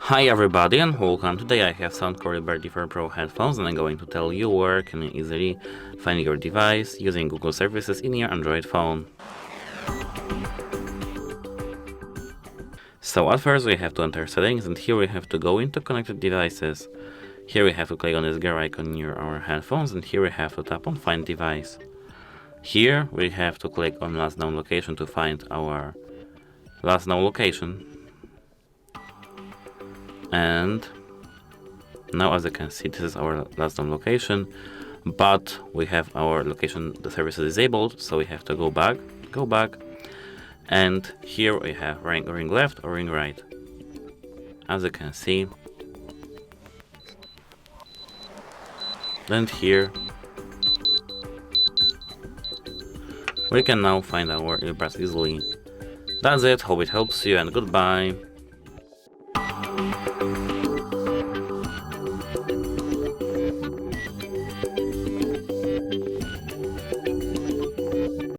Hi everybody and welcome. Today I have Soundcore Liberty 4 Pro headphones and I'm going to tell you where can you easily find your device using Google services in your Android phone. So at first we have to enter settings and here we have to go into connected devices. Here we have to click on this gear icon near our headphones and here we have to tap on find device. Here we have to click on last known location to find our last known location. And now as you can see, this is our last known location, but we have our location, the service is disabled, so we have to go back, and here we have ring left or ring right. As you can see, and here we can now find our earbuds easily. That's it, hope it helps you and goodbye.